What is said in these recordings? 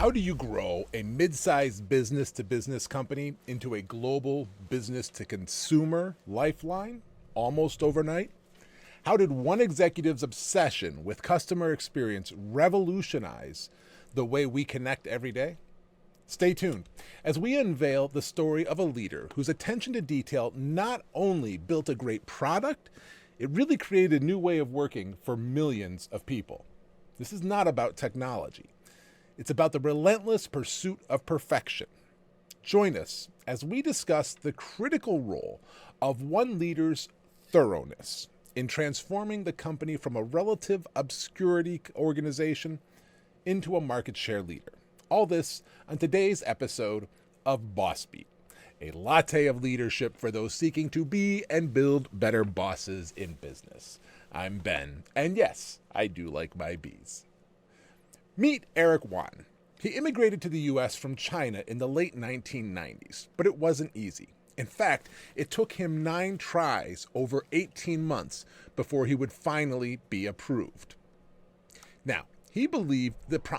How do you grow a mid-sized business-to-business company into a global business-to-consumer lifeline almost overnight? How did one executive's obsession with customer experience revolutionize the way we connect every day? Stay tuned as we unveil the story of a leader whose attention to detail not only built a great product, it really created a new way of working for millions of people. This is not about technology. It's about the relentless pursuit of perfection. Join us as we discuss the critical role of one leader's thoroughness in transforming the company from a relative obscurity organization into a market share leader. All this on today's episode of Boss Beat, a latte of leadership for those seeking to be and build better bosses in business. I'm Ben, and yes, I do like my bees. Meet Eric Wan. He immigrated to the U.S. from China in the late 1990s, but it wasn't easy. In fact, it took him 9 tries over 18 months before he would finally be approved. Now, he believed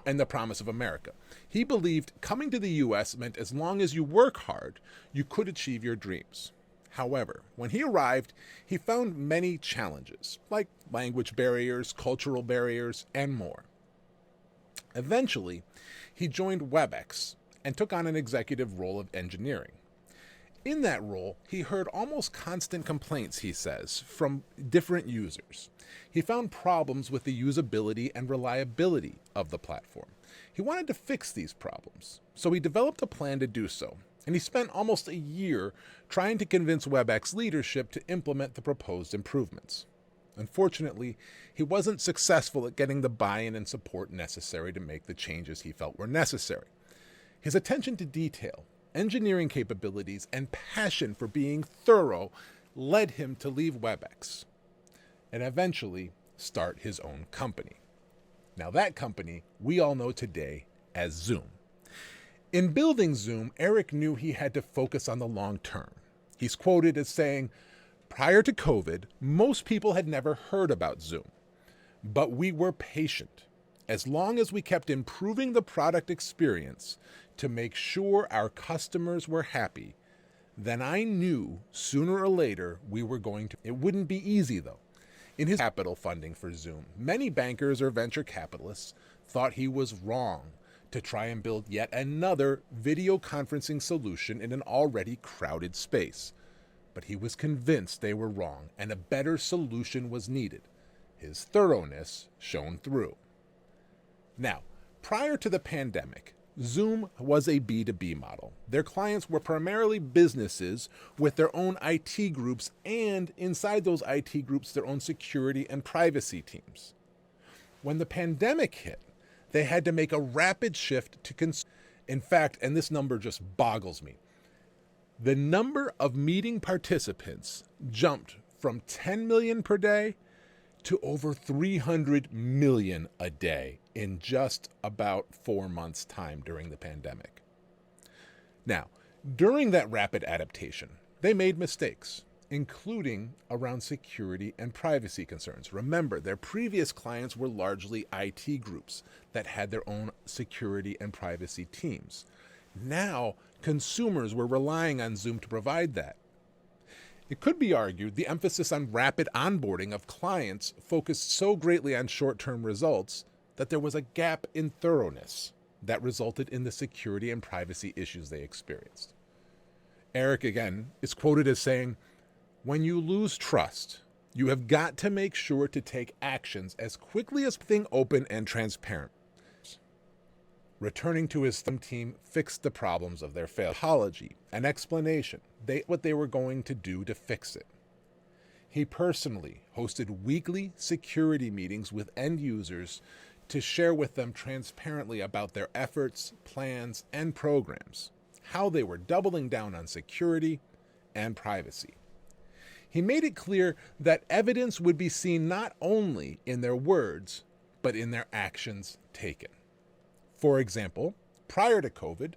in the promise of America. He believed coming to the U.S. meant as long as you work hard, you could achieve your dreams. However, when he arrived, he found many challenges, like language barriers, cultural barriers, and more. Eventually, he joined WebEx and took on an executive role of engineering. In that role, he heard almost constant complaints, he says, from different users. He found problems with the usability and reliability of the platform. He wanted to fix these problems, so he developed a plan to do so, and he spent almost a year trying to convince WebEx leadership to implement the proposed improvements. Unfortunately, he wasn't successful at getting the buy-in and support necessary to make the changes he felt were necessary. His attention to detail, engineering capabilities, and passion for being thorough led him to leave WebEx and eventually start his own company. Now that company we all know today as Zoom. In building Zoom, Eric knew he had to focus on the long term. He's quoted as saying, "Prior to COVID, most people had never heard about Zoom, but we were patient. As long as we kept improving the product experience to make sure our customers were happy, then I knew sooner or later we were going to." It wouldn't be easy though. In his capital funding for Zoom, many bankers or venture capitalists thought he was wrong to try and build yet another video conferencing solution in an already crowded space. But he was convinced they were wrong and a better solution was needed. His thoroughness shone through. Now, prior to the pandemic, Zoom was a B2B model. Their clients were primarily businesses with their own IT groups and inside those IT groups, their own security and privacy teams. When the pandemic hit, they had to make a rapid shift to In fact, and this number just boggles me, the number of meeting participants jumped from 10 million per day to over 300 million a day in just about 4 months' time during the pandemic. Now, during that rapid adaptation, they made mistakes, including around security and privacy concerns. Remember, their previous clients were largely IT groups that had their own security and privacy teams. Now, consumers were relying on Zoom to provide that. It could be argued the emphasis on rapid onboarding of clients focused so greatly on short-term results that there was a gap in thoroughness that resulted in the security and privacy issues they experienced. Eric, again, is quoted as saying, "When you lose trust, you have got to make sure to take actions as quickly as being open and transparent." Returning to his team fixed the problems of their failure. Apology, an explanation, what they were going to do to fix it. He personally hosted weekly security meetings with end users to share with them transparently about their efforts, plans, and programs, how they were doubling down on security and privacy. He made it clear that evidence would be seen not only in their words, but in their actions taken. For example, prior to COVID,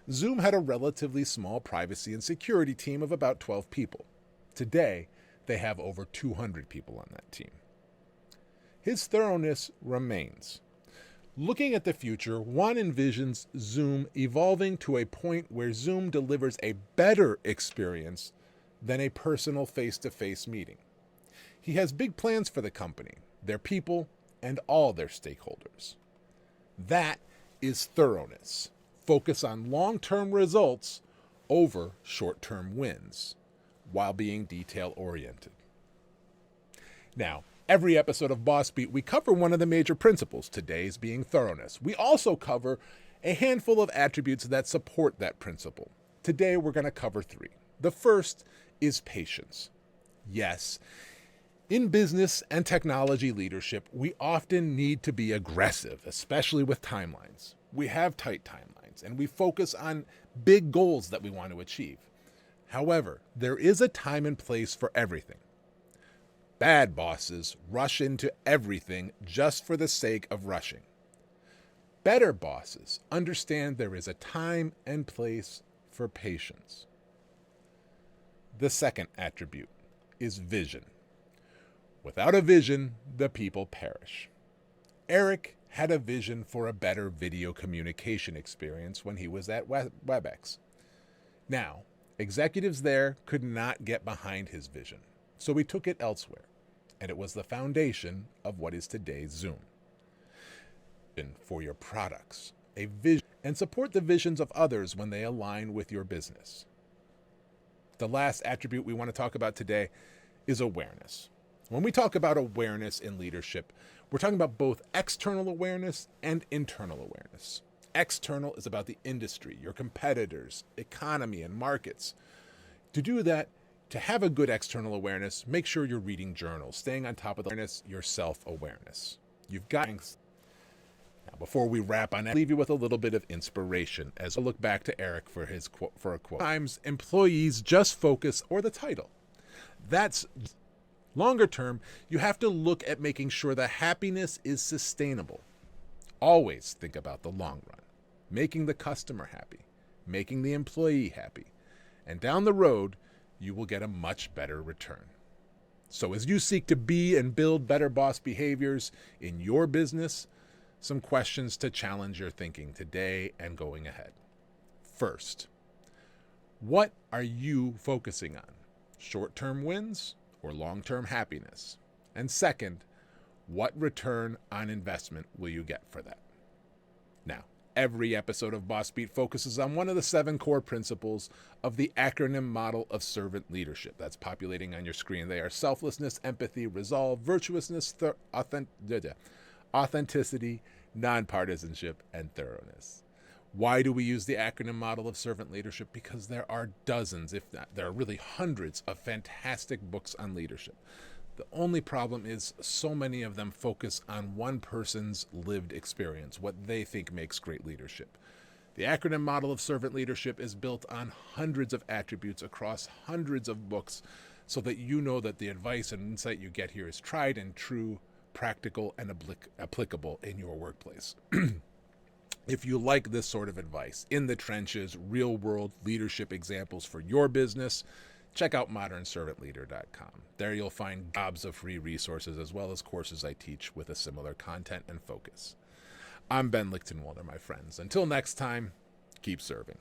Zoom had a relatively small privacy and security team of about 12 people. Today, they have over 200 people on that team. His thoroughness remains. Looking at the future, one envisions Zoom evolving to a point where Zoom delivers a better experience than a personal face-to-face meeting. He has big plans for the company, their people, and all their stakeholders. That is thoroughness. Focus on long-term results over short-term wins while being detail-oriented. Now, every episode of Boss Beat, we cover one of the major principles, today's being thoroughness. We also cover a handful of attributes that support that principle. Today, we're going to cover 3. The first is patience. Yes, in business and technology leadership, we often need to be aggressive, especially with timelines. We have tight timelines, and we focus on big goals that we want to achieve. However, there is a time and place for everything. Bad bosses rush into everything just for the sake of rushing. Better bosses understand there is a time and place for patience. The second attribute is vision. Without a vision, the people perish. Eric had a vision for a better video communication experience when he was at WebEx. Now, executives there could not get behind his vision, so he took it elsewhere, and it was the foundation of what is today's Zoom. For your products, a vision, and support the visions of others when they align with your business. The last attribute we want to talk about today is awareness. When we talk about awareness in leadership, we're talking about both external awareness and internal awareness. External is about the industry, your competitors, economy, and markets. To do that, to have a good external awareness, make sure you're reading journals, staying on top of the awareness, your self-awareness. You've got. Now, before we wrap on that, I'll leave you with a little bit of inspiration as I look back to Eric for his quote. Sometimes employees just focus, or the title. That's longer term. You have to look at making sure the happiness is sustainable. Always think about the long run, making the customer happy, making the employee happy, and down the road, you will get a much better return. So as you seek to be and build better boss behaviors in your business, some questions to challenge your thinking today and going ahead. First, what are you focusing on? Short-term wins or long-term happiness? And second, what return on investment will you get for that? Now, every episode of Boss Beat focuses on one of the 7 core principles of the acronym model of servant leadership. That's populating on your screen. They are selflessness, empathy, resolve, virtuousness, authenticity, nonpartisanship, and thoroughness. Why do we use the acronym model of servant leadership? Because there are dozens, if not, there are really hundreds of fantastic books on leadership. The only problem is so many of them focus on one person's lived experience, what they think makes great leadership. The acronym model of servant leadership is built on hundreds of attributes across hundreds of books so that you know that the advice and insight you get here is tried and true, practical, and applicable in your workplace. If you like this sort of advice, in the trenches, real-world leadership examples for your business, check out modernservantleader.com. There you'll find gobs of free resources as well as courses I teach with a similar content and focus. I'm Ben Lichtenwalder, my friends. Until next time, keep serving.